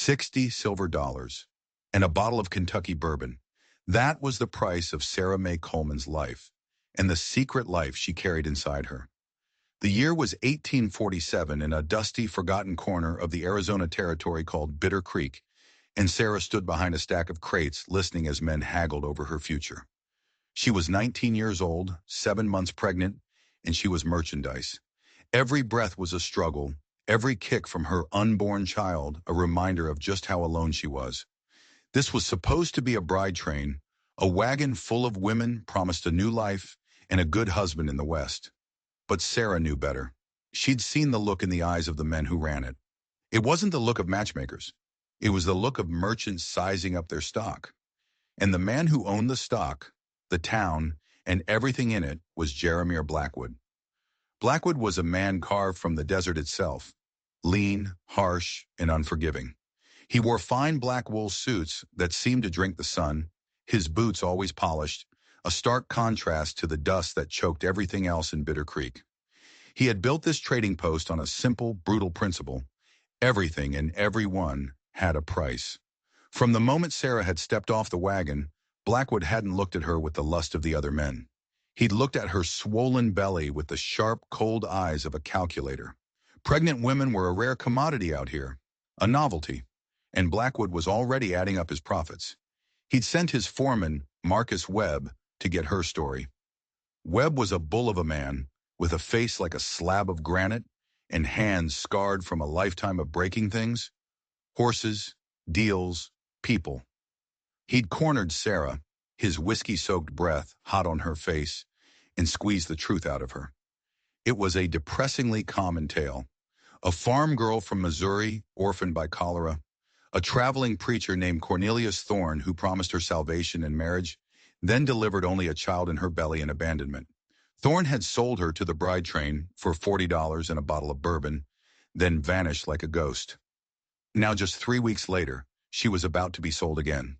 $60 silver dollars, and a bottle of Kentucky bourbon. That was the price of Sarah Mae Coleman's life, and the secret life she carried inside her. The year was 1847 in a dusty, forgotten corner of the Arizona Territory called Bitter Creek, and Sarah stood behind a stack of crates listening as men haggled over her future. She was 19 years old, 7 months pregnant, and she was merchandise. Every breath was a struggle, every kick from her unborn child a reminder of just how alone she was. This was supposed to be a bride train, a wagon full of women promised a new life and a good husband in the West. But Sarah knew better. She'd seen the look in the eyes of the men who ran it. It wasn't the look of matchmakers. It was the look of merchants sizing up their stock. And the man who owned the stock, the town, and everything in it was Jeremiah Blackwood. Blackwood was a man carved from the desert itself, lean, harsh, and unforgiving. He wore fine black wool suits that seemed to drink the sun, his boots always polished, a stark contrast to the dust that choked everything else in Bitter Creek. He had built this trading post on a simple, brutal principle. Everything and everyone had a price. From the moment Sarah had stepped off the wagon, Blackwood hadn't looked at her with the lust of the other men. He'd looked at her swollen belly with the sharp, cold eyes of a calculator. Pregnant women were a rare commodity out here, a novelty, and Blackwood was already adding up his profits. He'd sent his foreman, Marcus Webb, to get her story. Webb was a bull of a man, with a face like a slab of granite and hands scarred from a lifetime of breaking things. Horses, deals, people. He'd cornered Sarah, his whiskey-soaked breath hot on her face, and squeezed the truth out of her. It was a depressingly common tale. A farm girl from Missouri, orphaned by cholera. A traveling preacher named Cornelius Thorne who promised her salvation and marriage, then delivered only a child in her belly in abandonment. Thorne had sold her to the bride train for $40 and a bottle of bourbon, then vanished like a ghost. Now just 3 weeks later, she was about to be sold again.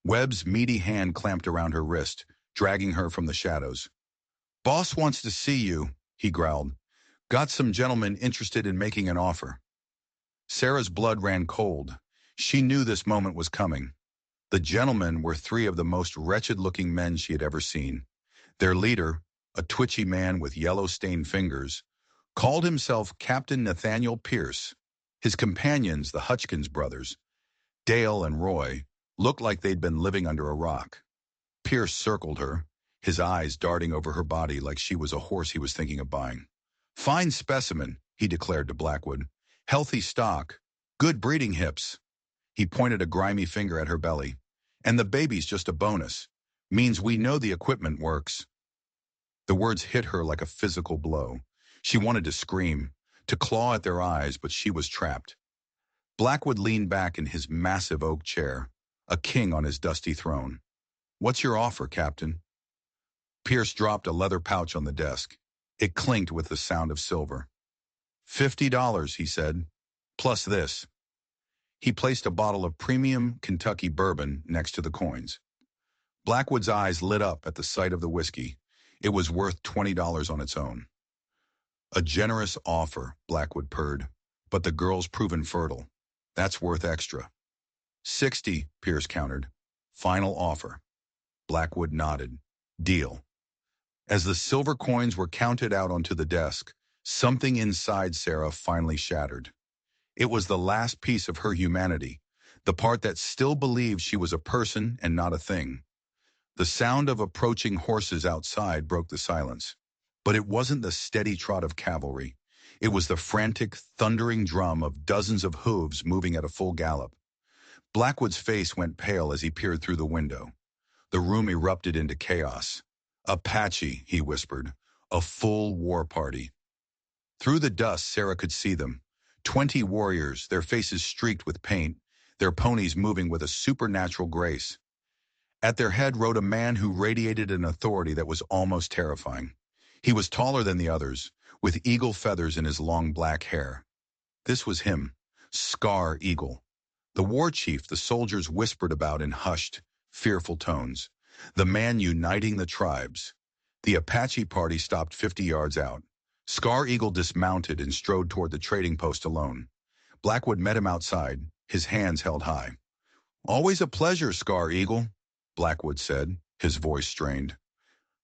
Webb's meaty hand clamped around her wrist, dragging her from the shadows. "Boss wants to see you," he growled. "Got some gentlemen interested in making an offer." Sarah's blood ran cold. She knew this moment was coming. The gentlemen were 3 of the most wretched-looking men she had ever seen. Their leader, a twitchy man with yellow-stained fingers, called himself Captain Nathaniel Pierce. His companions, the Hutchkins brothers, Dale and Roy, looked like they'd been living under a rock. Pierce circled her, his eyes darting over her body like she was a horse he was thinking of buying. "Fine specimen," he declared to Blackwood. "Healthy stock, good breeding hips." He pointed a grimy finger at her belly. "And the baby's just a bonus. Means we know the equipment works." The words hit her like a physical blow. She wanted to scream, to claw at their eyes, but she was trapped. Blackwood leaned back in his massive oak chair, a king on his dusty throne. "What's your offer, Captain?" Pierce dropped a leather pouch on the desk. It clinked with the sound of silver. $50, he said, "plus this." He placed a bottle of premium Kentucky bourbon next to the coins. Blackwood's eyes lit up at the sight of the whiskey. It was worth $20 on its own. "A generous offer," Blackwood purred, "but the girl's proven fertile. That's worth extra." "60, Pierce countered. "Final offer." Blackwood nodded. "Deal." As the silver coins were counted out onto the desk, something inside Sarah finally shattered. It was the last piece of her humanity, the part that still believed she was a person and not a thing. The sound of approaching horses outside broke the silence. But it wasn't the steady trot of cavalry. It was the frantic, thundering drum of dozens of hooves moving at a full gallop. Blackwood's face went pale as he peered through the window. The room erupted into chaos. "Apache," he whispered. "A full war party." Through the dust, Sarah could see them. 20 warriors, their faces streaked with paint, their ponies moving with a supernatural grace. At their head rode a man who radiated an authority that was almost terrifying. He was taller than the others, with eagle feathers in his long black hair. This was him, Scar Eagle, the war chief the soldiers whispered about in hushed, fearful tones, the man uniting the tribes. The Apache party stopped 50 yards out. Scar Eagle dismounted and strode toward the trading post alone. Blackwood met him outside, his hands held high. "Always a pleasure, Scar Eagle," Blackwood said, his voice strained.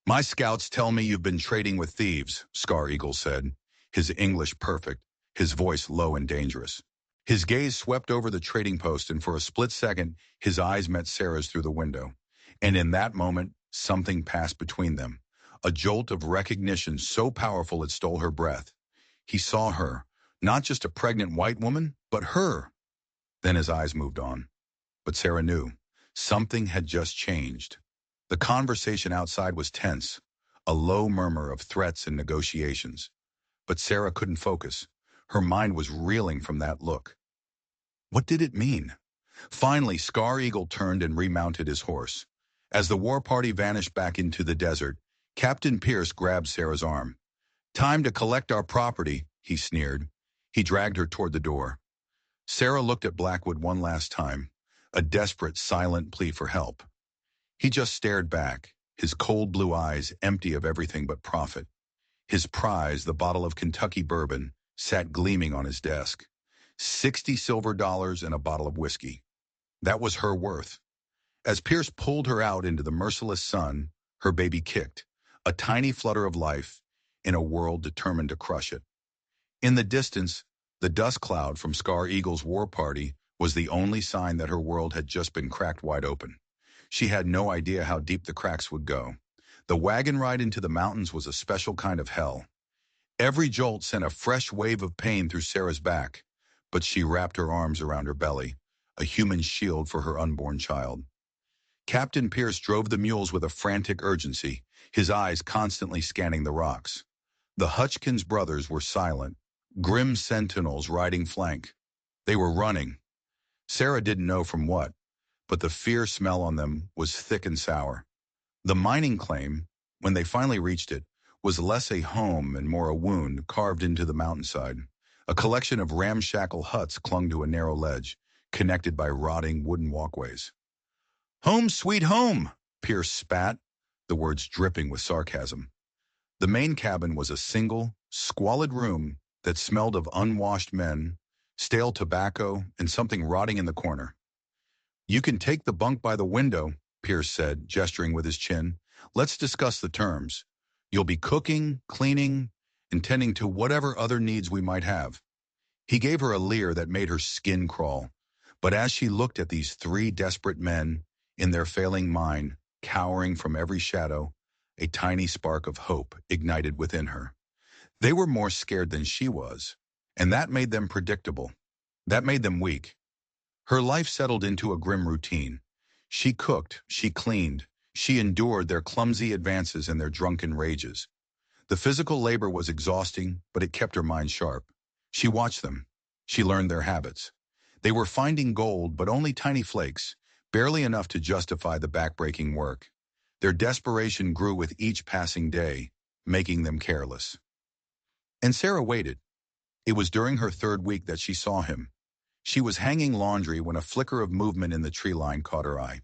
"My scouts tell me you've been trading with thieves," Scar Eagle said, his English perfect, his voice low and dangerous. His gaze swept over the trading post, and for a split second, his eyes met Sarah's through the window. And in that moment, something passed between them. A jolt of recognition so powerful it stole her breath. He saw her, not just a pregnant white woman, but her. Then his eyes moved on. But Sarah knew. Something had just changed. The conversation outside was tense, a low murmur of threats and negotiations. But Sarah couldn't focus. Her mind was reeling from that look. What did it mean? Finally, Scar Eagle turned and remounted his horse. As the war party vanished back into the desert, Captain Pierce grabbed Sarah's arm. "Time to collect our property," he sneered. He dragged her toward the door. Sarah looked at Blackwood one last time, a desperate, silent plea for help. He just stared back, his cold blue eyes empty of everything but profit. His prize, the bottle of Kentucky bourbon, sat gleaming on his desk. 60 silver dollars and a bottle of whiskey. That was her worth. As Pierce pulled her out into the merciless sun, her baby kicked, a tiny flutter of life in a world determined to crush it. In the distance, the dust cloud from Scar Eagle's war party was the only sign that her world had just been cracked wide open. She had no idea how deep the cracks would go. The wagon ride into the mountains was a special kind of hell. Every jolt sent a fresh wave of pain through Sarah's back, but she wrapped her arms around her belly, a human shield for her unborn child. Captain Pierce drove the mules with a frantic urgency, his eyes constantly scanning the rocks. The Hutchkins brothers were silent, grim sentinels riding flank. They were running. Sarah didn't know from what, but the fear smell on them was thick and sour. The mining claim, when they finally reached it, was less a home and more a wound carved into the mountainside. A collection of ramshackle huts clung to a narrow ledge, connected by rotting wooden walkways. "Home, sweet home," Pierce spat, the words dripping with sarcasm. The main cabin was a single, squalid room that smelled of unwashed men, stale tobacco, and something rotting in the corner. "You can take the bunk by the window," Pierce said, gesturing with his chin. "Let's discuss the terms. You'll be cooking, cleaning, and tending to whatever other needs we might have." He gave her a leer that made her skin crawl. But as she looked at these three desperate men, in their failing mind, cowering from every shadow, a tiny spark of hope ignited within her. They were more scared than she was, and that made them predictable. That made them weak. Her life settled into a grim routine. She cooked, she cleaned, she endured their clumsy advances and their drunken rages. The physical labor was exhausting, but it kept her mind sharp. She watched them. She learned their habits. They were finding gold, but only tiny flakes, barely enough to justify the backbreaking work. Their desperation grew with each passing day, making them careless. And Sarah waited. It was during her third week that she saw him. She was hanging laundry when a flicker of movement in the tree line caught her eye.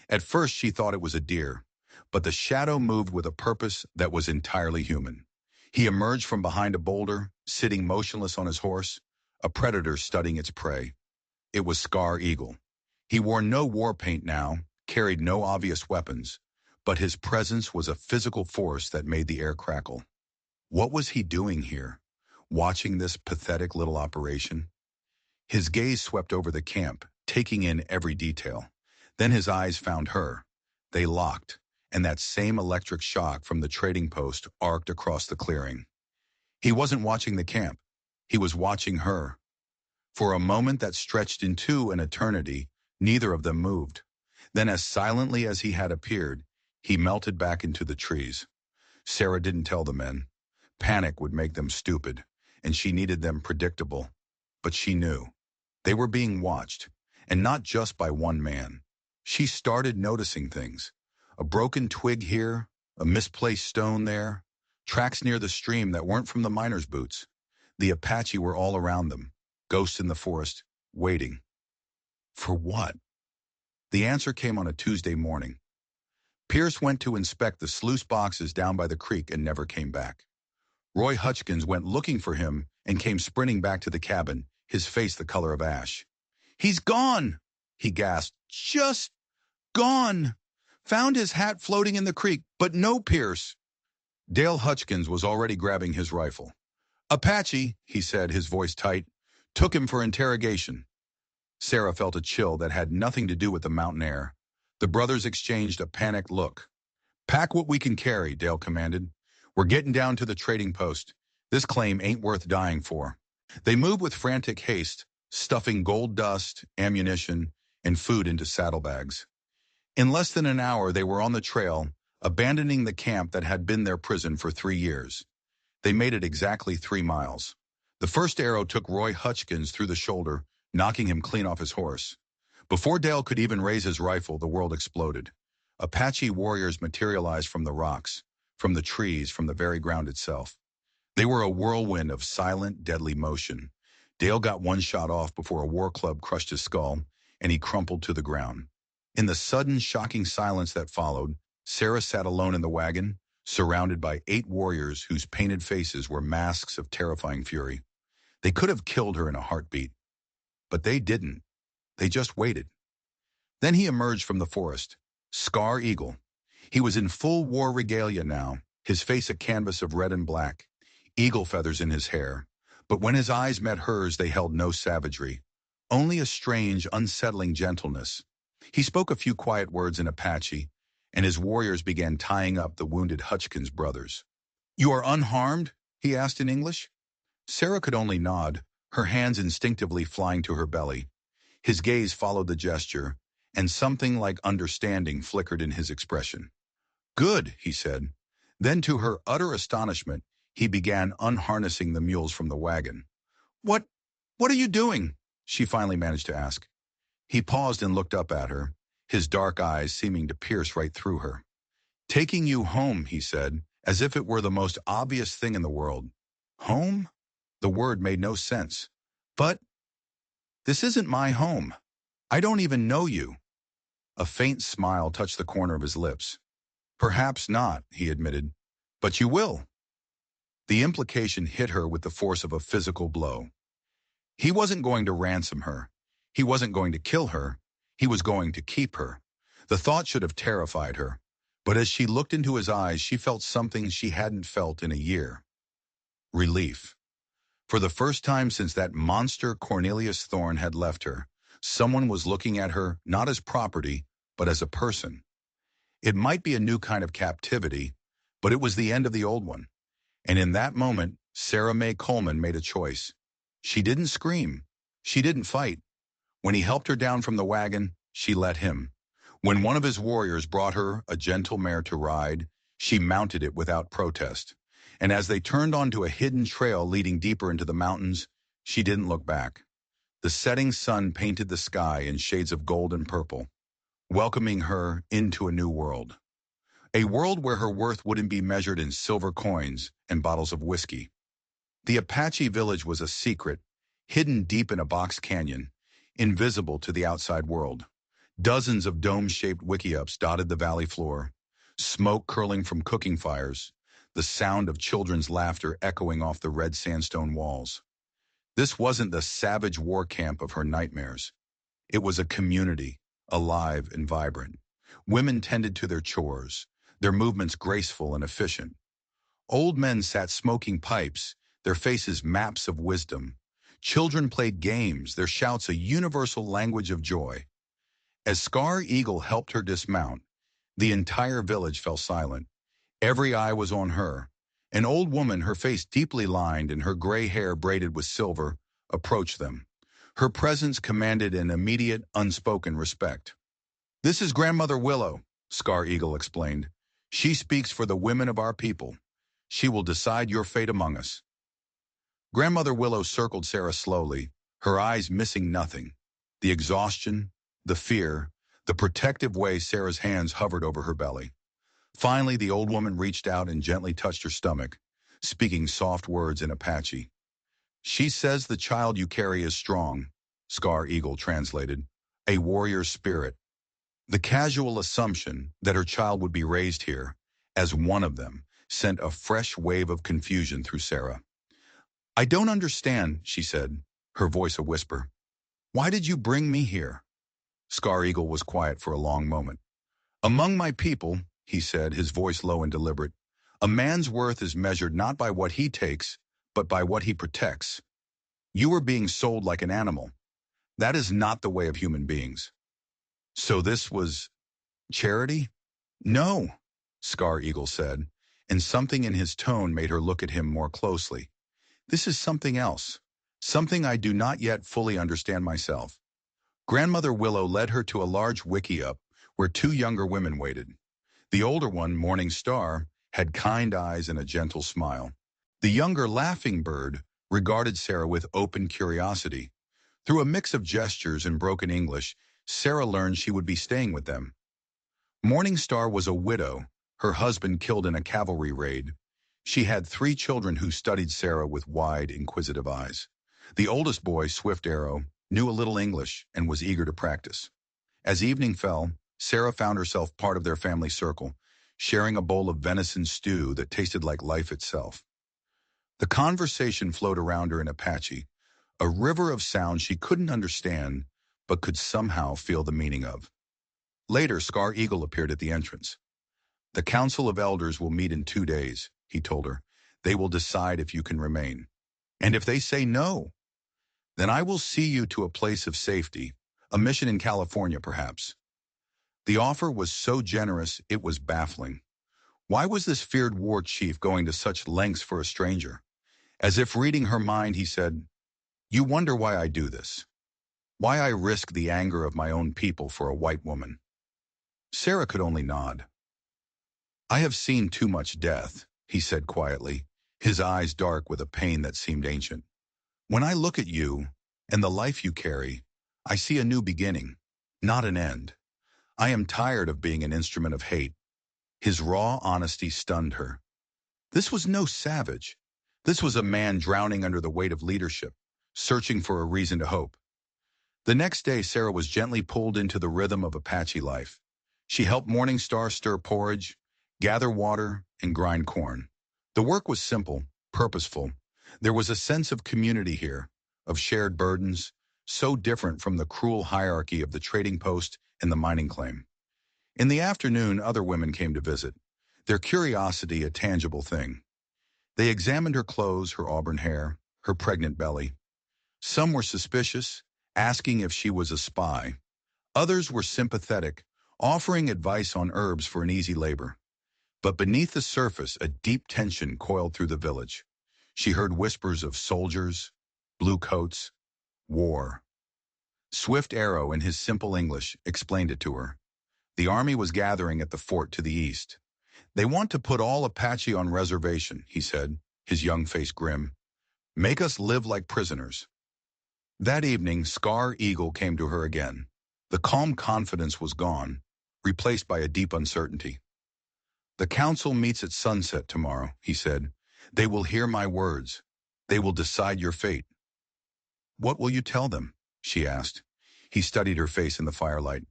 At first she thought it was a deer, but the shadow moved with a purpose that was entirely human. He emerged from behind a boulder, sitting motionless on his horse, a predator studying its prey. It was Scar Eagle. He wore no war paint now, carried no obvious weapons, but his presence was a physical force that made the air crackle. What was he doing here, watching this pathetic little operation? His gaze swept over the camp, taking in every detail. Then his eyes found her. They locked, and that same electric shock from the trading post arced across the clearing. He wasn't watching the camp. He was watching her. For a moment that stretched into an eternity, neither of them moved. Then, as silently as he had appeared, he melted back into the trees. Sarah didn't tell the men. Panic would make them stupid, and she needed them predictable. But she knew. They were being watched, and not just by one man. She started noticing things. A broken twig here, a misplaced stone there, tracks near the stream that weren't from the miners' boots. The Apache were all around them, ghosts in the forest, waiting. For what? The answer came on a Tuesday morning. Pierce went to inspect the sluice boxes down by the creek and never came back. Roy Hutchkins went looking for him and came sprinting back to the cabin, his face the color of ash. He's gone, he gasped. Just gone. Found his hat floating in the creek, but no Pierce. Dale Hutchkins was already grabbing his rifle. Apache, he said, his voice tight, took him for interrogation. Sarah felt a chill that had nothing to do with the mountain air. The brothers exchanged a panicked look. Pack what we can carry, Dale commanded. We're getting down to the trading post. This claim ain't worth dying for. They moved with frantic haste, stuffing gold dust, ammunition, and food into saddlebags. In less than an hour, they were on the trail, abandoning the camp that had been their prison for 3 years. They made it exactly 3 miles. The first arrow took Roy Hutchkins through the shoulder, knocking him clean off his horse. Before Dale could even raise his rifle, the world exploded. Apache warriors materialized from the rocks, from the trees, from the very ground itself. They were a whirlwind of silent, deadly motion. Dale got one shot off before a war club crushed his skull, and he crumpled to the ground. In the sudden, shocking silence that followed, Sarah sat alone in the wagon, surrounded by 8 warriors whose painted faces were masks of terrifying fury. They could have killed her in a heartbeat, but they didn't. They just waited. Then he emerged from the forest, Scar Eagle. He was in full war regalia now, his face a canvas of red and black, eagle feathers in his hair. But when his eyes met hers, they held no savagery, only a strange, unsettling gentleness. He spoke a few quiet words in Apache, and his warriors began tying up the wounded Hutchkins brothers. "You are unharmed?" he asked in English. Sarah could only nod, her hands instinctively flying to her belly. His gaze followed the gesture, and something like understanding flickered in his expression. "Good," he said. Then, to her utter astonishment, he began unharnessing the mules from the wagon. What are you doing?" she finally managed to ask. He paused and looked up at her, his dark eyes seeming to pierce right through her. "Taking you home," he said, as if it were the most obvious thing in the world. Home? The word made no sense. "But this isn't my home. I don't even know you." A faint smile touched the corner of his lips. "Perhaps not," he admitted, "but you will." The implication hit her with the force of a physical blow. He wasn't going to ransom her. He wasn't going to kill her. He was going to keep her. The thought should have terrified her, but as she looked into his eyes, she felt something she hadn't felt in a year. Relief. For the first time since that monster Cornelius Thorne had left her, someone was looking at her not as property, but as a person. It might be a new kind of captivity, but it was the end of the old one. And in that moment, Sarah Mae Coleman made a choice. She didn't scream. She didn't fight. When he helped her down from the wagon, she let him. When one of his warriors brought her a gentle mare to ride, she mounted it without protest. And as they turned onto a hidden trail leading deeper into the mountains, she didn't look back. The setting sun painted the sky in shades of gold and purple, welcoming her into a new world. A world where her worth wouldn't be measured in silver coins and bottles of whiskey. The Apache village was a secret, hidden deep in a box canyon, invisible to the outside world. Dozens of dome-shaped wickiups dotted the valley floor, smoke curling from cooking fires, the sound of children's laughter echoing off the red sandstone walls. This wasn't the savage war camp of her nightmares. It was a community, alive and vibrant. Women tended to their chores, their movements graceful and efficient. Old men sat smoking pipes, their faces maps of wisdom. Children played games, their shouts a universal language of joy. As Scar Eagle helped her dismount, the entire village fell silent. Every eye was on her. An old woman, her face deeply lined and her gray hair braided with silver, approached them. Her presence commanded an immediate, unspoken respect. "This is Grandmother Willow," Scar Eagle explained. "She speaks for the women of our people. She will decide your fate among us." Grandmother Willow circled Sarah slowly, her eyes missing nothing. The exhaustion, the fear, the protective way Sarah's hands hovered over her belly. Finally, the old woman reached out and gently touched her stomach, speaking soft words in Apache. "She says the child you carry is strong," Scar Eagle translated, "a warrior spirit." The casual assumption that her child would be raised here, as one of them, sent a fresh wave of confusion through Sarah. "I don't understand," she said, her voice a whisper. Why did you bring me here? Scar Eagle was quiet for a long moment. Among my people, he said, his voice low and deliberate, a man's worth is measured not by what he takes, but by what he protects. You are being sold like an animal. That is not the way of human beings. So this was charity? No, Scar Eagle said, and something in his tone made her look at him more closely. This is something else, something I do not yet fully understand myself. Grandmother Willow led her to a large wickiup where two younger women waited. The older one, Morning Star, had kind eyes and a gentle smile. The younger Laughing Bird regarded Sarah with open curiosity. Through a mix of gestures and broken English, Sarah learned she would be staying with them. Morning Star was a widow, her husband killed in a cavalry raid. She had 3 children who studied Sarah with wide, inquisitive eyes. The oldest boy, Swift Arrow, knew a little English and was eager to practice. As evening fell, Sarah found herself part of their family circle, sharing a bowl of venison stew that tasted like life itself. The conversation flowed around her in Apache, a river of sound she couldn't understand, but could somehow feel the meaning of. Later, Scar Eagle appeared at the entrance. The Council of Elders will meet in 2 days, he told her. They will decide if you can remain. And if they say no, then I will see you to a place of safety, a mission in California perhaps. The offer was so generous it was baffling. Why was this feared war chief going to such lengths for a stranger? As if reading her mind, he said, "You wonder why I do this. Why I risk the anger of my own people for a white woman." Sarah could only nod. "I have seen too much death," he said quietly, his eyes dark with a pain that seemed ancient. "When I look at you and the life you carry, I see a new beginning, not an end. I am tired of being an instrument of hate." His raw honesty stunned her. This was no savage. This was a man drowning under the weight of leadership, searching for a reason to hope. The next day, Sarah was gently pulled into the rhythm of Apache life. She helped Morning Star stir porridge, gather water, and grind corn. The work was simple, purposeful. There was a sense of community here, of shared burdens, so different from the cruel hierarchy of the trading post and the mining claim. In the afternoon, other women came to visit, their curiosity a tangible thing. They examined her clothes, her auburn hair, her pregnant belly. Some were suspicious, asking if she was a spy. Others were sympathetic, offering advice on herbs for an easy labor. But beneath the surface, a deep tension coiled through the village. She heard whispers of soldiers, blue coats, war. Swift Arrow, in his simple English, explained it to her. The army was gathering at the fort to the east. They want to put all Apache on reservation, he said, his young face grim. Make us live like prisoners. That evening, Scar Eagle came to her again. The calm confidence was gone, replaced by a deep uncertainty. The council meets at sunset tomorrow, he said. They will hear my words. They will decide your fate. What will you tell them? She asked. He studied her face in the firelight.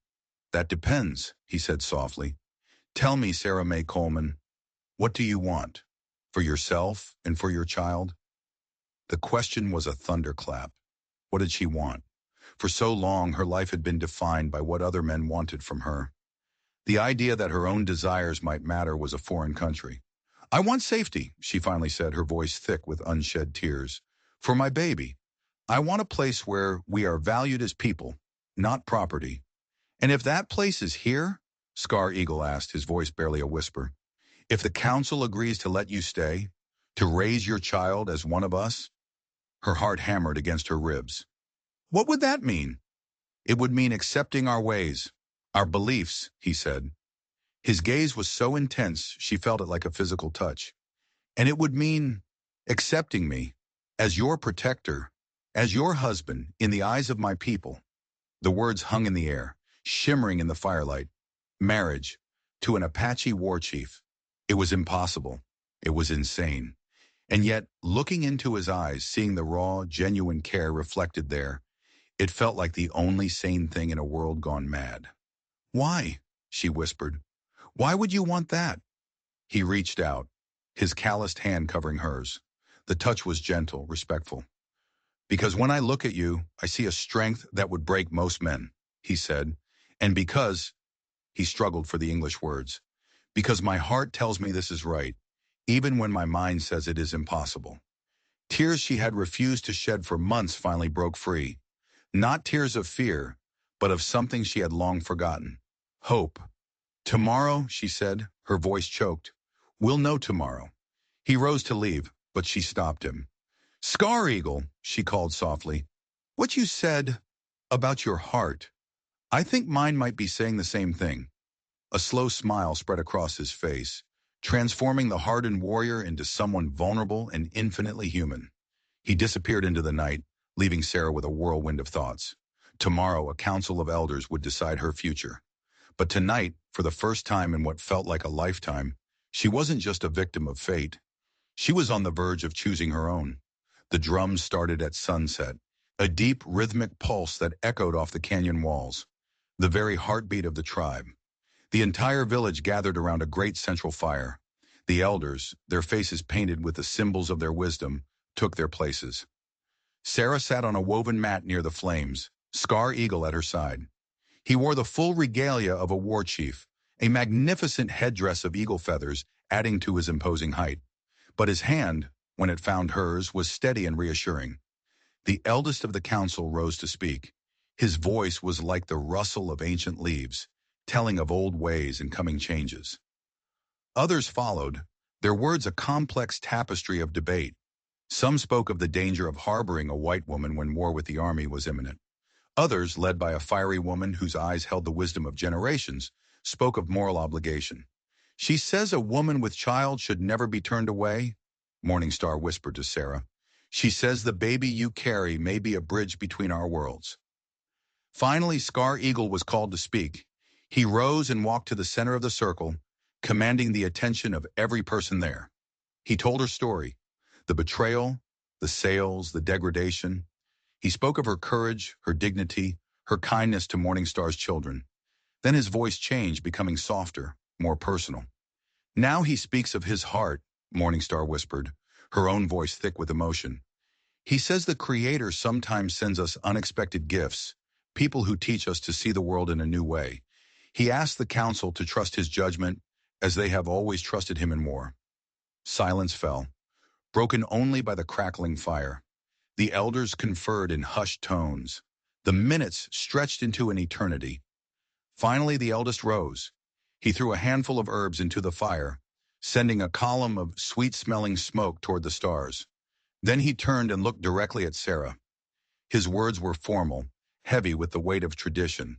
That depends, he said softly. Tell me, Sarah May Coleman, what do you want? For yourself and for your child? The question was a thunderclap. What did she want? For so long, her life had been defined by what other men wanted from her. The idea that her own desires might matter was a foreign country. I want safety, she finally said, her voice thick with unshed tears. For my baby. I want a place where we are valued as people, not property. And if that place is here, Scar Eagle asked, his voice barely a whisper, if the council agrees to let you stay, to raise your child as one of us? Her heart hammered against her ribs. What would that mean? It would mean accepting our ways, our beliefs, he said. His gaze was so intense she felt it like a physical touch. And it would mean accepting me as your protector, as your husband in the eyes of my people. The words hung in the air, shimmering in the firelight. Marriage to an Apache war chief. It was impossible. It was insane. And yet, looking into his eyes, seeing the raw, genuine care reflected there, it felt like the only sane thing in a world gone mad. Why? She whispered. Why would you want that? He reached out, his calloused hand covering hers. The touch was gentle, respectful. Because when I look at you, I see a strength that would break most men, he said. And because, he struggled for the English words, because my heart tells me this is right, even when my mind says it is impossible. Tears she had refused to shed for months finally broke free. Not tears of fear, but of something she had long forgotten. Hope. Tomorrow, she said, her voice choked. We'll know tomorrow. He rose to leave, but she stopped him. Scar Eagle, she called softly. What you said about your heart, I think mine might be saying the same thing. A slow smile spread across his face, transforming the hardened warrior into someone vulnerable and infinitely human. He disappeared into the night, leaving Sarah with a whirlwind of thoughts. Tomorrow, a council of elders would decide her future. But tonight, for the first time in what felt like a lifetime, she wasn't just a victim of fate. She was on the verge of choosing her own. The drums started at sunset, a deep, rhythmic pulse that echoed off the canyon walls, the very heartbeat of the tribe. The entire village gathered around a great central fire. The elders, their faces painted with the symbols of their wisdom, took their places. Sarah sat on a woven mat near the flames, Scar Eagle at her side. He wore the full regalia of a war chief, a magnificent headdress of eagle feathers adding to his imposing height. But his hand, when it found hers, was steady and reassuring. The eldest of the council rose to speak. His voice was like the rustle of ancient leaves, telling of old ways and coming changes. Others followed, their words a complex tapestry of debate. Some spoke of the danger of harboring a white woman when war with the army was imminent. Others, led by a fiery woman whose eyes held the wisdom of generations, spoke of moral obligation. She says a woman with child should never be turned away, Morningstar whispered to Sarah. She says the baby you carry may be a bridge between our worlds. Finally, Scar Eagle was called to speak. He rose and walked to the center of the circle, commanding the attention of every person there. He told her story, the betrayal, the sales, the degradation. He spoke of her courage, her dignity, her kindness to Morningstar's children. Then his voice changed, becoming softer, more personal. Now he speaks of his heart, Morningstar whispered, her own voice thick with emotion. He says the Creator sometimes sends us unexpected gifts, people who teach us to see the world in a new way. He asked the council to trust his judgment, as they have always trusted him in war. Silence fell, broken only by the crackling fire. The elders conferred in hushed tones. The minutes stretched into an eternity. Finally, the eldest rose. He threw a handful of herbs into the fire, sending a column of sweet-smelling smoke toward the stars. Then he turned and looked directly at Sarah. His words were formal, heavy with the weight of tradition.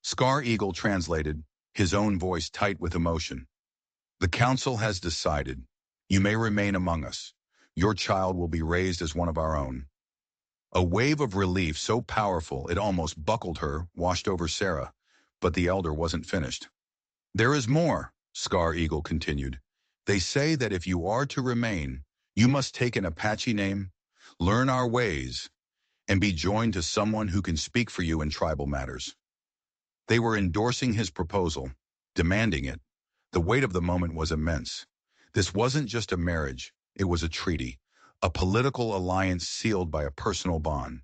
Scar Eagle translated, his own voice tight with emotion. The council has decided. You may remain among us. Your child will be raised as one of our own. A wave of relief so powerful it almost buckled her washed over Sarah, but the elder wasn't finished. There is more, Scar Eagle continued. They say that if you are to remain, you must take an Apache name, learn our ways, and be joined to someone who can speak for you in tribal matters. They were endorsing his proposal, demanding it. The weight of the moment was immense. This wasn't just a marriage, it was a treaty, a political alliance sealed by a personal bond.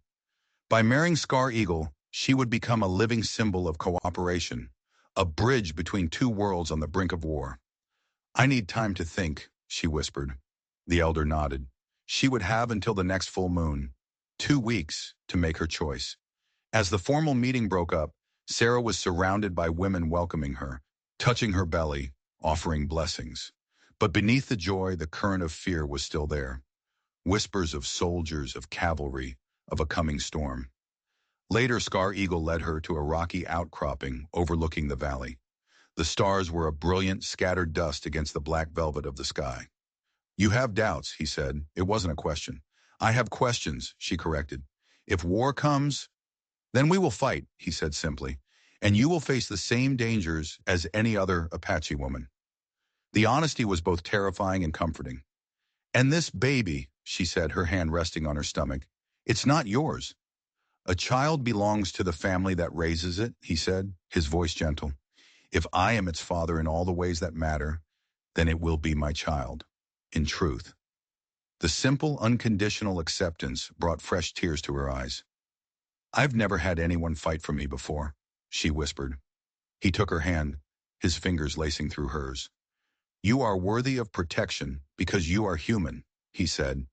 By marrying Scar Eagle, she would become a living symbol of cooperation, a bridge between two worlds on the brink of war. I need time to think, she whispered. The elder nodded. She would have until the next full moon, 2 weeks, to make her choice. As the formal meeting broke up, Sarah was surrounded by women welcoming her, touching her belly, offering blessings. But beneath the joy, the current of fear was still there. Whispers of soldiers, of cavalry, of a coming storm. Later, Scar Eagle led her to a rocky outcropping overlooking the valley. The stars were a brilliant, scattered dust against the black velvet of the sky. You have doubts, he said. It wasn't a question. I have questions, she corrected. If war comes, then we will fight, he said simply, and you will face the same dangers as any other Apache woman. The honesty was both terrifying and comforting. And this baby, she said, her hand resting on her stomach, it's not yours. A child belongs to the family that raises it, he said, his voice gentle. If I am its father in all the ways that matter, then it will be my child, in truth. The simple, unconditional acceptance brought fresh tears to her eyes. "I've never had anyone fight for me before," she whispered. He took her hand, his fingers lacing through hers. "You are worthy of protection because you are human," he said.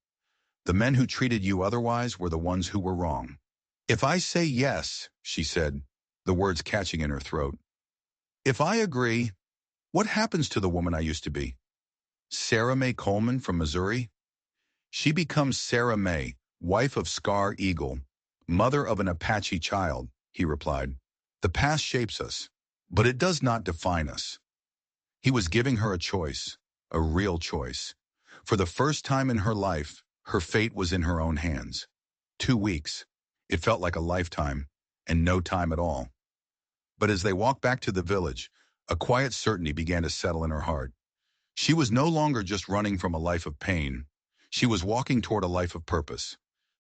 "The men who treated you otherwise were the ones who were wrong." "If I say yes," she said, the words catching in her throat. "If I agree, what happens to the woman I used to be? Sarah Mae Coleman from Missouri? She becomes Sarah Mae, wife of Scar Eagle, mother of an Apache child," he replied. "The past shapes us, but it does not define us." He was giving her a choice, a real choice. For the first time in her life, her fate was in her own hands. 2 weeks. It felt like a lifetime, and no time at all. But as they walked back to the village, a quiet certainty began to settle in her heart. She was no longer just running from a life of pain. She was walking toward a life of purpose.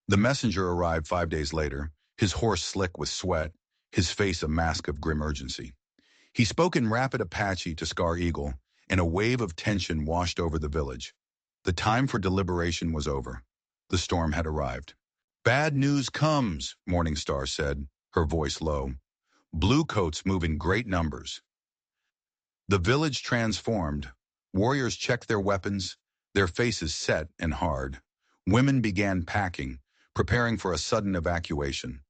The messenger arrived 5 days later, his horse slick with sweat, his face a mask of grim urgency. He spoke in rapid Apache to Scar Eagle, and a wave of tension washed over the village. The time for deliberation was over. The storm had arrived. "Bad news comes," Morningstar said, her voice low. "Bluecoats move in great numbers." The village transformed. Warriors checked their weapons, their faces set and hard. Women began packing, preparing for a sudden evacuation.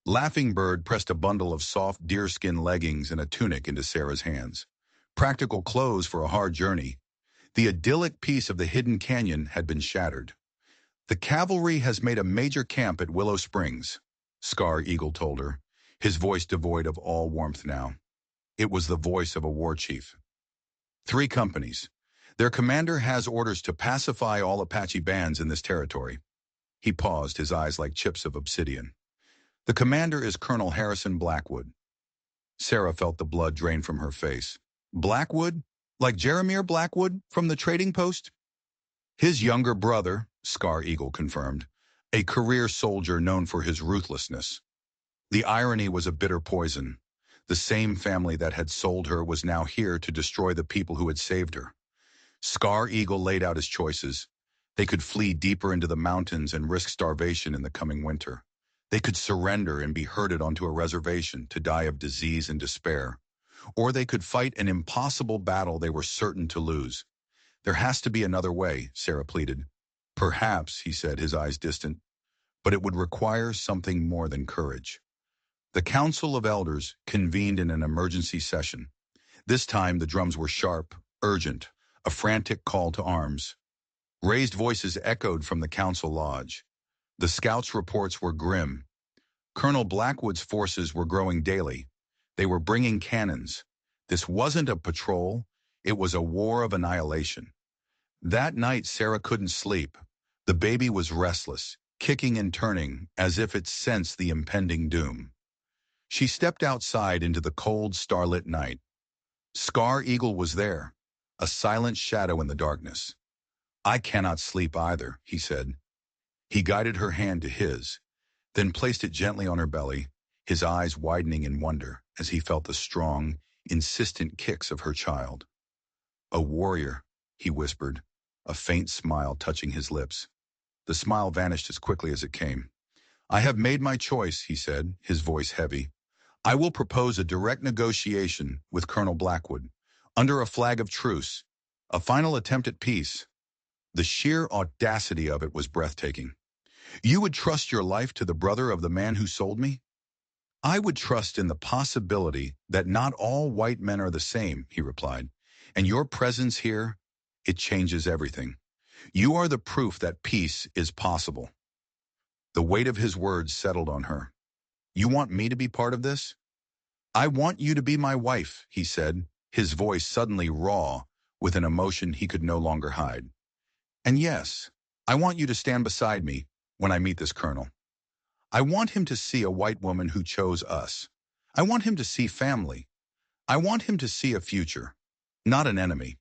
Laughing Bird pressed a bundle of soft deerskin leggings and a tunic into Sarah's hands. Practical clothes for a hard journey. The idyllic peace of the hidden canyon had been shattered. "The cavalry has made a major camp at Willow Springs," Scar Eagle told her, his voice devoid of all warmth now. It was the voice of a war chief. "3 companies. Their commander has orders to pacify all Apache bands in this territory." He paused, his eyes like chips of obsidian. "The commander is Colonel Harrison Blackwood." Sarah felt the blood drain from her face. "Blackwood? Like Jeremiah Blackwood from the trading post?" "His younger brother," Scar Eagle confirmed, "a career soldier known for his ruthlessness." The irony was a bitter poison. The same family that had sold her was now here to destroy the people who had saved her. Scar Eagle laid out his choices. They could flee deeper into the mountains and risk starvation in the coming winter. They could surrender and be herded onto a reservation to die of disease and despair. Or they could fight an impossible battle they were certain to lose. "There has to be another way," Sarah pleaded. "Perhaps," he said, his eyes distant, "but it would require something more than courage." The Council of Elders convened in an emergency session. This time the drums were sharp, urgent, a frantic call to arms. Raised voices echoed from the council lodge. The scouts' reports were grim. Colonel Blackwood's forces were growing daily. They were bringing cannons. This wasn't a patrol, it was a war of annihilation. That night Sarah couldn't sleep. The baby was restless, kicking and turning as if it sensed the impending doom. She stepped outside into the cold, starlit night. Scar Eagle was there, a silent shadow in the darkness. "I cannot sleep either," he said. He guided her hand to his, then placed it gently on her belly, his eyes widening in wonder as he felt the strong, insistent kicks of her child. "A warrior," he whispered, a faint smile touching his lips. The smile vanished as quickly as it came. "I have made my choice," he said, his voice heavy. "I will propose a direct negotiation with Colonel Blackwood, under a flag of truce, a final attempt at peace." The sheer audacity of it was breathtaking. "You would trust your life to the brother of the man who sold me?" "I would trust in the possibility that not all white men are the same," he replied. "And your presence here, it changes everything. You are the proof that peace is possible." The weight of his words settled on her. "You want me to be part of this?" "I want you to be my wife," he said, his voice suddenly raw with an emotion he could no longer hide. "And yes, I want you to stand beside me when I meet this colonel. I want him to see a white woman who chose us. I want him to see family. I want him to see a future, not an enemy."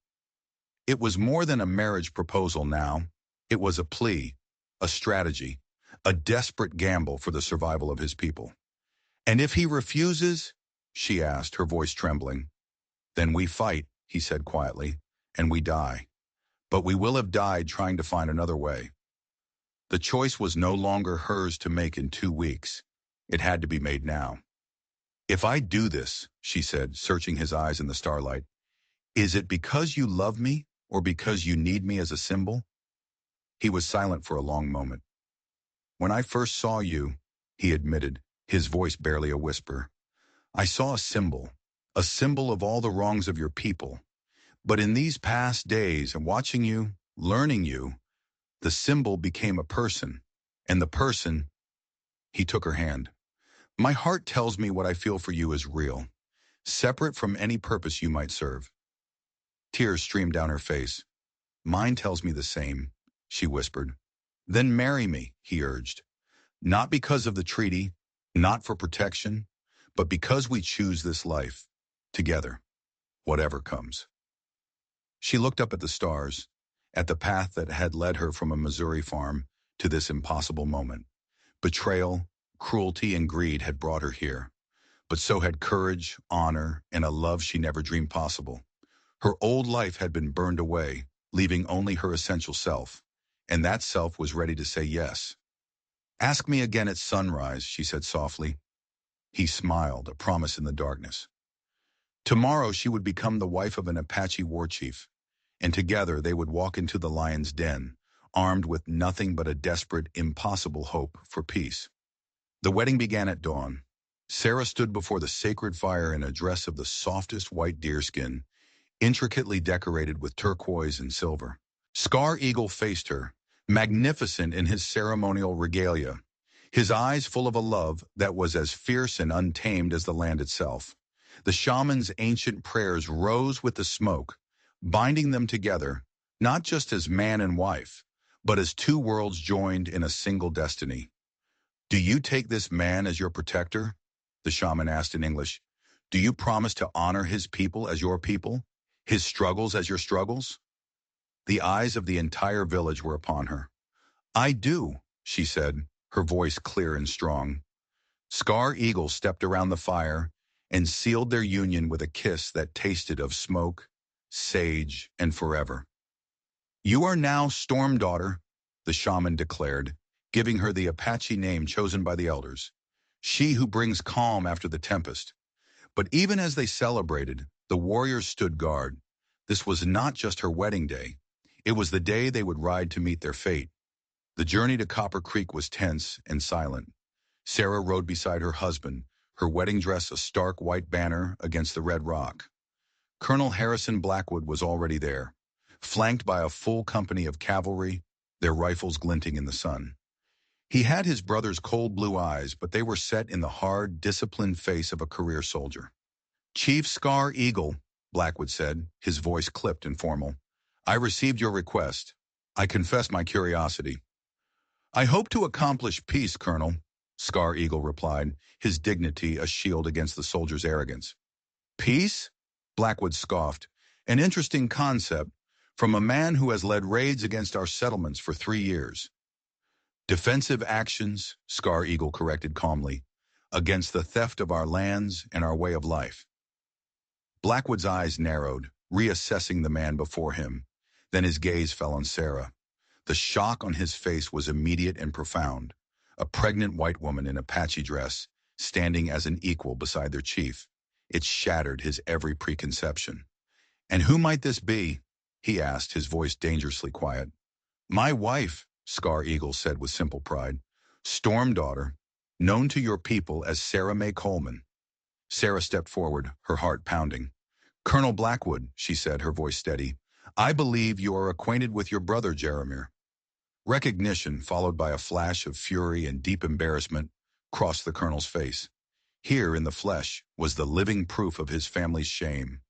It was more than a marriage proposal now. It was a plea, a strategy, a desperate gamble for the survival of his people. "And if he refuses?" she asked, her voice trembling. "Then we fight," he said quietly, "and we die. but we will have died trying to find another way. The choice was no longer hers to make in 2 weeks. It had to be made now. If I do this, she said, searching his eyes in the starlight, is it because you love me or because you need me as a symbol? He was silent for a long moment. When I first saw you, he admitted, his voice barely a whisper, I saw a symbol of all the wrongs of your people. But in these past days and watching you, learning you, the symbol became a person. And the person, he took her hand. My heart tells me what I feel for you is real, separate from any purpose you might serve. Tears streamed down her face. Mine tells me the same, she whispered. Then marry me, he urged. Not because of the treaty, not for protection, but because we choose this life, together, whatever comes. She looked up at the stars, at the path that had led her from a Missouri farm to this impossible moment. Betrayal, cruelty, and greed had brought her here, but so had courage, honor, and a love she never dreamed possible. Her old life had been burned away, leaving only her essential self, and that self was ready to say yes. Ask me again at sunrise, she said softly. He smiled, a promise in the darkness. Tomorrow she would become the wife of an Apache war chief, and together they would walk into the lion's den, armed with nothing but a desperate, impossible hope for peace. The wedding began at dawn. Sarah stood before the sacred fire in a dress of the softest white deerskin, intricately decorated with turquoise and silver. Scar Eagle faced her, magnificent in his ceremonial regalia, his eyes full of a love that was as fierce and untamed as the land itself. The shaman's ancient prayers rose with the smoke, binding them together, not just as man and wife, but as two worlds joined in a single destiny. Do you take this man as your protector? The shaman asked in English. Do you promise to honor his people as your people, his struggles as your struggles? The eyes of the entire village were upon her. I do, she said, her voice clear and strong. Scar Eagle stepped around the fire and sealed their union with a kiss that tasted of smoke, sage, and forever. You are now Storm Daughter, the shaman declared, giving her the Apache name chosen by the elders. She who brings calm after the tempest. But even as they celebrated, the warriors stood guard. This was not just her wedding day. It was the day they would ride to meet their fate. The journey to Copper Creek was tense and silent. Sarah rode beside her husband, her wedding dress a stark white banner against the red rock. Colonel Harrison Blackwood was already there, flanked by a full company of cavalry, their rifles glinting in the sun. He had his brother's cold blue eyes, but they were set in the hard, disciplined face of a career soldier. Chief Scar Eagle, Blackwood said, his voice clipped and formal. I received your request. I confess my curiosity. I hope to accomplish peace, Colonel, Scar Eagle replied, his dignity a shield against the soldier's arrogance. Peace? Blackwood scoffed. An interesting concept from a man who has led raids against our settlements for 3 years. Defensive actions, Scar Eagle corrected calmly, against the theft of our lands and our way of life. Blackwood's eyes narrowed, reassessing the man before him. Then his gaze fell on Sarah. The shock on his face was immediate and profound. A pregnant white woman in Apache dress, standing as an equal beside their chief. It shattered his every preconception. And who might this be? He asked, his voice dangerously quiet. My wife, Scar Eagle said with simple pride. Storm Daughter, known to your people as Sarah May Coleman. Sarah stepped forward, her heart pounding. Colonel Blackwood, she said, her voice steady, I believe you are acquainted with your brother, Jeremiah. Recognition, followed by a flash of fury and deep embarrassment, crossed the colonel's face. Here, in the flesh, was the living proof of his family's shame.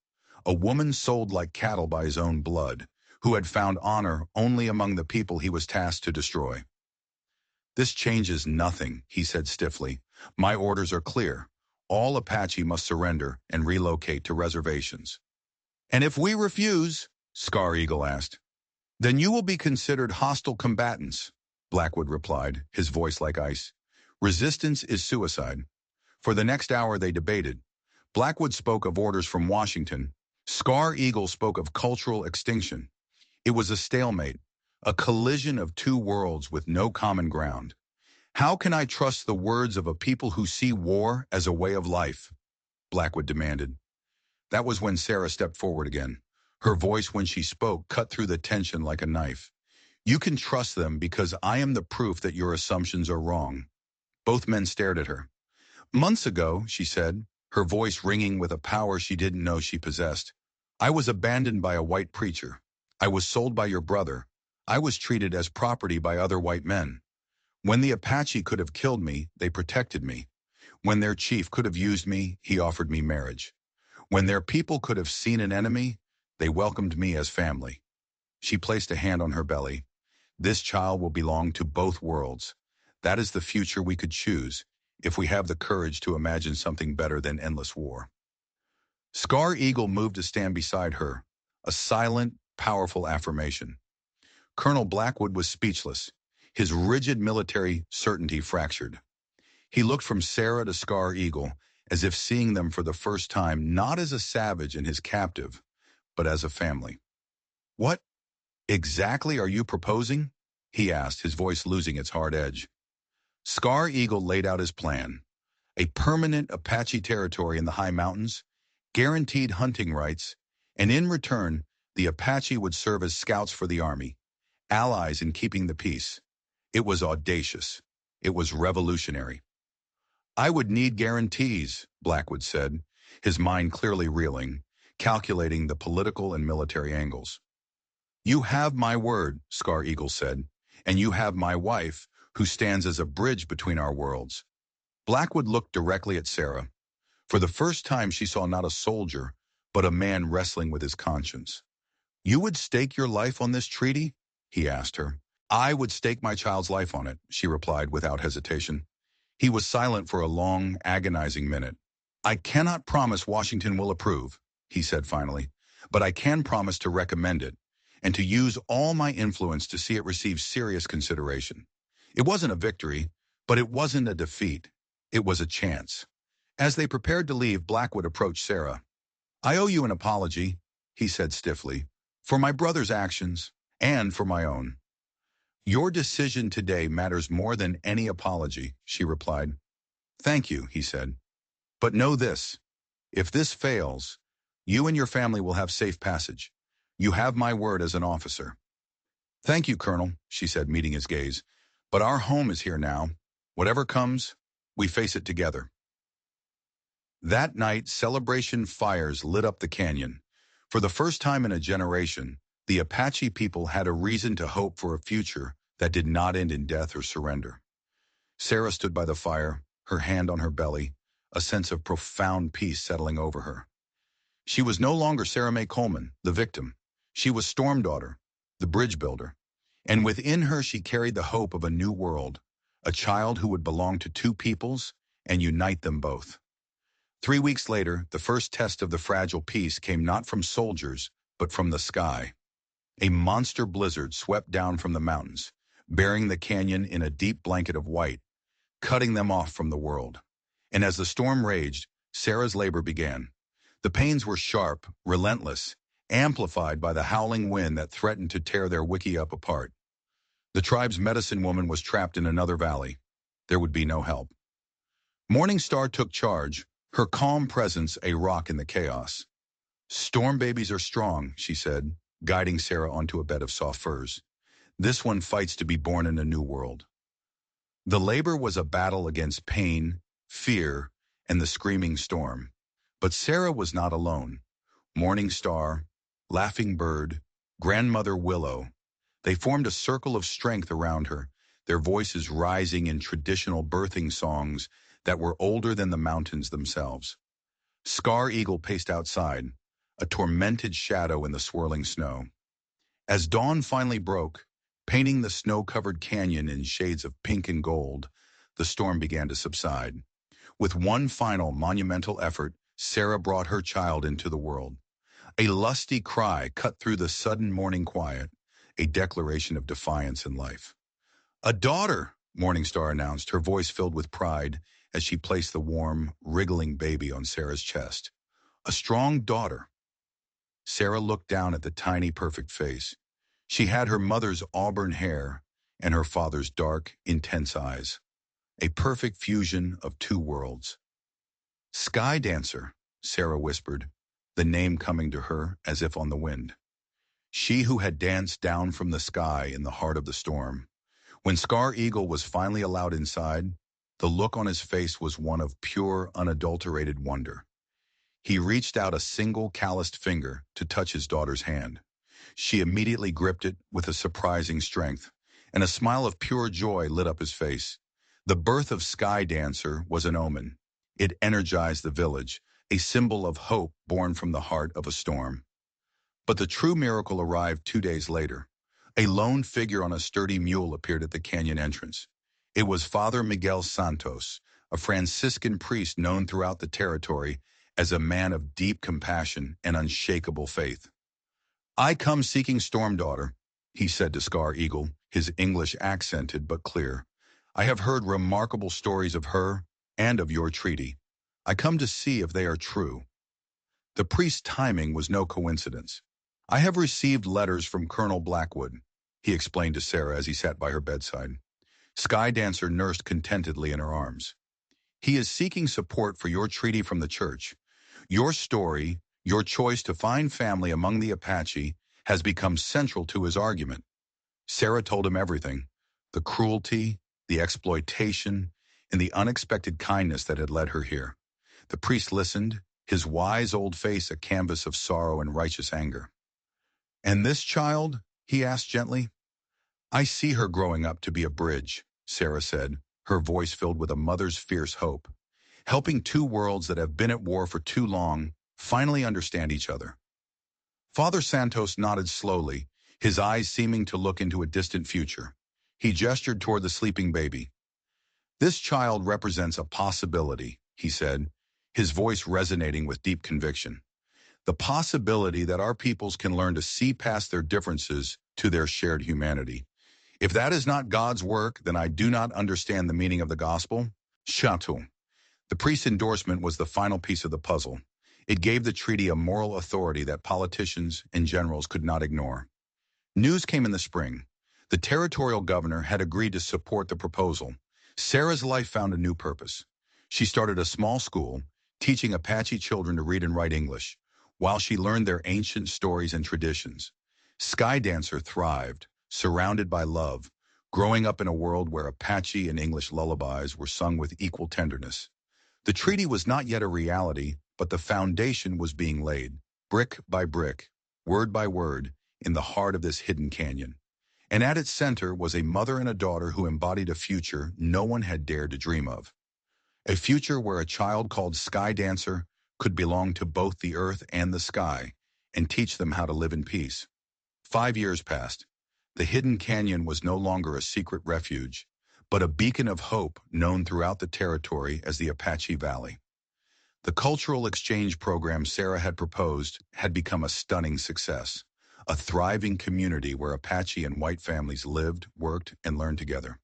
A woman sold like cattle by his own blood, who had found honor only among the people he was tasked to destroy. This changes nothing, he said stiffly. My orders are clear. All Apache must surrender and relocate to reservations. And if we refuse, Scar Eagle asked, then you will be considered hostile combatants, Blackwood replied, his voice like ice. Resistance is suicide. For the next hour they debated. Blackwood spoke of orders from Washington. Scar Eagle spoke of cultural extinction. It was a stalemate, a collision of two worlds with no common ground. How can I trust the words of a people who see war as a way of life? Blackwood demanded. That was when Sarah stepped forward again. Her voice when she spoke cut through the tension like a knife. You can trust them because I am the proof that your assumptions are wrong. Both men stared at her. Months ago, she said, her voice ringing with a power she didn't know she possessed, I was abandoned by a white preacher. I was sold by your brother. I was treated as property by other white men. When the Apache could have killed me, they protected me. When their chief could have used me, he offered me marriage. When their people could have seen an enemy, they welcomed me as family. She placed a hand on her belly. This child will belong to both worlds. That is the future we could choose, if we have the courage to imagine something better than endless war. Scar Eagle moved to stand beside her, a silent, powerful affirmation. Colonel Blackwood was speechless, his rigid military certainty fractured. He looked from Sarah to Scar Eagle, as if seeing them for the first time not as a savage and his captive, but as a family. What exactly are you proposing? He asked, his voice losing its hard edge. Scar Eagle laid out his plan. A permanent Apache territory in the high mountains, guaranteed hunting rights, and in return, the Apache would serve as scouts for the army, allies in keeping the peace. It was audacious. It was revolutionary. I would need guarantees, Blackwood said, his mind clearly reeling, calculating the political and military angles. You have my word, Scar Eagle said, and you have my wife, who stands as a bridge between our worlds. Blackwood looked directly at Sarah. For the first time she saw not a soldier, but a man wrestling with his conscience. You would stake your life on this treaty? He asked her. I would stake my child's life on it, she replied without hesitation. He was silent for a long, agonizing minute. I cannot promise Washington will approve, he said finally, but I can promise to recommend it, and to use all my influence to see it receive serious consideration. It wasn't a victory, but it wasn't a defeat. It was a chance. As they prepared to leave, Blackwood approached Sarah. I owe you an apology, he said stiffly, for my brother's actions, and for my own. Your decision today matters more than any apology, she replied. Thank you, he said. But know this, if this fails, you and your family will have safe passage. You have my word as an officer. Thank you, Colonel, she said, meeting his gaze. But our home is here now. Whatever comes, we face it together. That night, celebration fires lit up the canyon. For the first time in a generation, the Apache people had a reason to hope for a future that did not end in death or surrender. Sarah stood by the fire, her hand on her belly, a sense of profound peace settling over her. She was no longer Sarah Mae Coleman, the victim. She was Storm Daughter, the bridge builder. And within her she carried the hope of a new world, a child who would belong to two peoples and unite them both. 3 weeks later, the first test of the fragile peace came not from soldiers, but from the sky. A monster blizzard swept down from the mountains, burying the canyon in a deep blanket of white, cutting them off from the world. And as the storm raged, Sarah's labor began. The pains were sharp, relentless, amplified by the howling wind that threatened to tear their wickiup apart. The tribe's medicine woman was trapped in another valley. There would be no help. Morning Star took charge, her calm presence a rock in the chaos. Storm babies are strong, she said, guiding Sarah onto a bed of soft furs. This one fights to be born in a new world. The labor was a battle against pain, fear, and the screaming storm. But Sarah was not alone. Morning Star, Laughing Bird, Grandmother Willow, they formed a circle of strength around her, their voices rising in traditional birthing songs that were older than the mountains themselves. Scar Eagle paced outside, a tormented shadow in the swirling snow. As dawn finally broke, painting the snow-covered canyon in shades of pink and gold, the storm began to subside. With one final monumental effort, Sarah brought her child into the world. A lusty cry cut through the sudden morning quiet, a declaration of defiance in life. A daughter, Morningstar announced, her voice filled with pride as she placed the warm, wriggling baby on Sarah's chest. A strong daughter. Sarah looked down at the tiny, perfect face. She had her mother's auburn hair and her father's dark, intense eyes, a perfect fusion of two worlds. Sky Dancer, Sarah whispered, the name coming to her as if on the wind. She who had danced down from the sky in the heart of the storm. When Scar Eagle was finally allowed inside, the look on his face was one of pure, unadulterated wonder. He reached out a single calloused finger to touch his daughter's hand. She immediately gripped it with a surprising strength, and a smile of pure joy lit up his face. The birth of Sky Dancer was an omen. It energized the village, a symbol of hope born from the heart of a storm. But the true miracle arrived 2 days later. A lone figure on a sturdy mule appeared at the canyon entrance. It was Father Miguel Santos, a Franciscan priest known throughout the territory as a man of deep compassion and unshakable faith. "I come seeking Storm Daughter," he said to Scar Eagle, his English accented but clear. "I have heard remarkable stories of her and of your treaty. I come to see if they are true." The priest's timing was no coincidence. "I have received letters from Colonel Blackwood," he explained to Sarah as he sat by her bedside. Sky Dancer nursed contentedly in her arms. "He is seeking support for your treaty from the church. Your story, your choice to find family among the Apache, has become central to his argument." Sarah told him everything: the cruelty, the exploitation, and the unexpected kindness that had led her here. The priest listened, his wise old face a canvas of sorrow and righteous anger. "And this child?" he asked gently. "I see her growing up to be a bridge," Sarah said, her voice filled with a mother's fierce hope, "helping two worlds that have been at war for too long finally understand each other." Father Santos nodded slowly, his eyes seeming to look into a distant future. He gestured toward the sleeping baby. "This child represents a possibility," he said, his voice resonating with deep conviction. "The possibility that our peoples can learn to see past their differences to their shared humanity. If that is not God's work, then I do not understand the meaning of the gospel." Chateau. The priest's endorsement was the final piece of the puzzle. It gave the treaty a moral authority that politicians and generals could not ignore. News came in the spring. The territorial governor had agreed to support the proposal. Sarah's life found a new purpose. She started a small school, teaching Apache children to read and write English, while she learned their ancient stories and traditions. Sky Dancer thrived, surrounded by love, growing up in a world where Apache and English lullabies were sung with equal tenderness. The treaty was not yet a reality, but the foundation was being laid, brick by brick, word by word, in the heart of this hidden canyon. And at its center was a mother and a daughter who embodied a future no one had dared to dream of. A future where a child called Sky Dancer could belong to both the earth and the sky and teach them how to live in peace. 5 years passed. The hidden canyon was no longer a secret refuge, but a beacon of hope known throughout the territory as the Apache Valley. The cultural exchange program Sarah had proposed had become a stunning success, a thriving community where Apache and white families lived, worked, and learned together.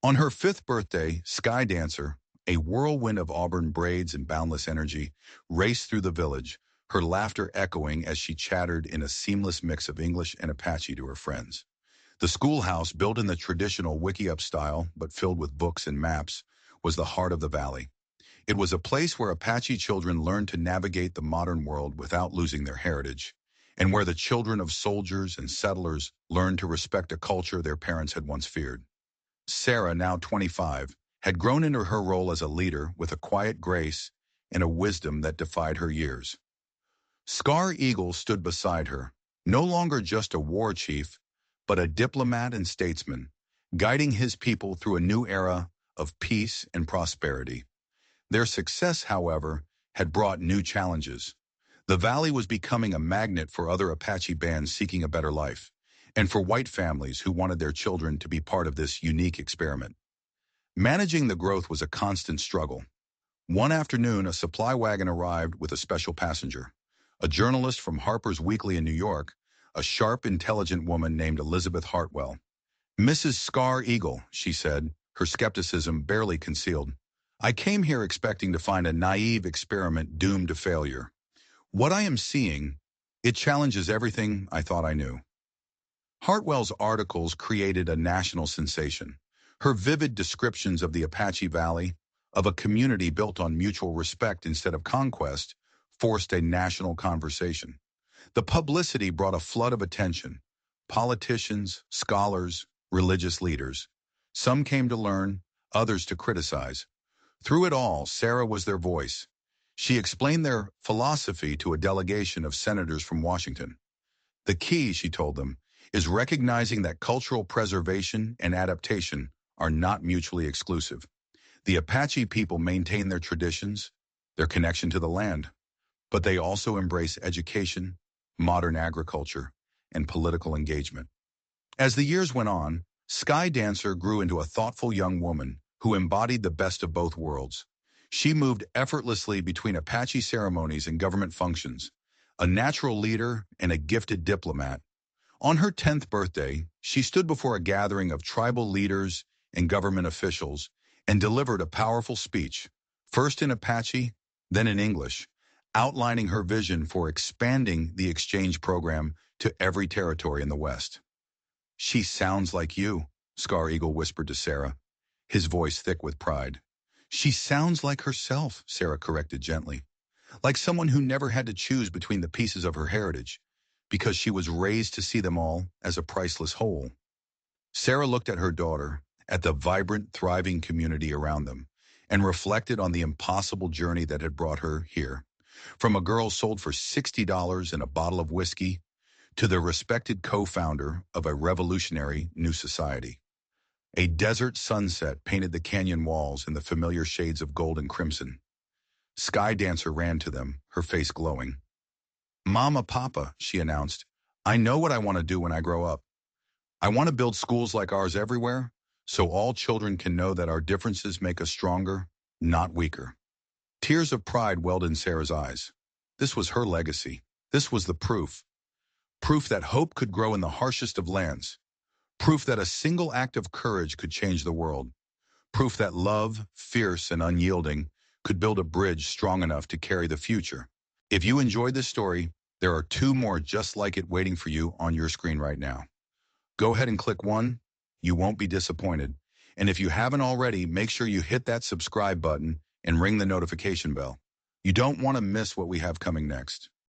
On her 5th birthday, Sky Dancer, a whirlwind of auburn braids and boundless energy, raced through the village, her laughter echoing as she chattered in a seamless mix of English and Apache to her friends. The schoolhouse, built in the traditional wiki-up style but filled with books and maps, was the heart of the valley. It was a place where Apache children learned to navigate the modern world without losing their heritage, and where the children of soldiers and settlers learned to respect a culture their parents had once feared. Sarah, now 25, had grown into her role as a leader with a quiet grace and a wisdom that defied her years. Scar Eagle stood beside her, no longer just a war chief, but a diplomat and statesman, guiding his people through a new era of peace and prosperity. Their success, however, had brought new challenges. The valley was becoming a magnet for other Apache bands seeking a better life, and for white families who wanted their children to be part of this unique experiment. Managing the growth was a constant struggle. One afternoon, a supply wagon arrived with a special passenger, a journalist from Harper's Weekly in New York, a sharp, intelligent woman named Elizabeth Hartwell. "Mrs. Scar Eagle," she said, her skepticism barely concealed. "I came here expecting to find a naive experiment doomed to failure. What I am seeing, it challenges everything I thought I knew." Hartwell's articles created a national sensation. Her vivid descriptions of the Apache Valley, of a community built on mutual respect instead of conquest, forced a national conversation. The publicity brought a flood of attention. Politicians, scholars, religious leaders. Some came to learn, others to criticize. Through it all, Sarah was their voice. She explained their philosophy to a delegation of senators from Washington. The key, she told them, is recognizing that cultural preservation and adaptation are not mutually exclusive. The Apache people maintain their traditions, their connection to the land, but they also embrace education, modern agriculture, and political engagement. As the years went on, Sky Dancer grew into a thoughtful young woman who embodied the best of both worlds. She moved effortlessly between Apache ceremonies and government functions, a natural leader and a gifted diplomat. On her 10th birthday, she stood before a gathering of tribal leaders and government officials and delivered a powerful speech, first in Apache, then in English, outlining her vision for expanding the exchange program to every territory in the West. "She sounds like you," Scar Eagle whispered to Sarah, his voice thick with pride. "She sounds like herself," Sarah corrected gently, "like someone who never had to choose between the pieces of her heritage, because she was raised to see them all as a priceless whole." Sarah looked at her daughter, at the vibrant, thriving community around them, and reflected on the impossible journey that had brought her here. From a girl sold for $60 and a bottle of whiskey to the respected co-founder of a revolutionary new society. A desert sunset painted the canyon walls in the familiar shades of gold and crimson. Sky Dancer ran to them, her face glowing. "Mama, Papa," she announced, "I know what I want to do when I grow up. I want to build schools like ours everywhere, so all children can know that our differences make us stronger, not weaker." Tears of pride welled in Sarah's eyes. This was her legacy. This was the proof. Proof that hope could grow in the harshest of lands. Proof that a single act of courage could change the world. Proof that love, fierce and unyielding, could build a bridge strong enough to carry the future. If you enjoyed this story, there are two more just like it waiting for you on your screen right now. Go ahead and click one. You won't be disappointed. And if you haven't already, make sure you hit that subscribe button and ring the notification bell. You don't want to miss what we have coming next.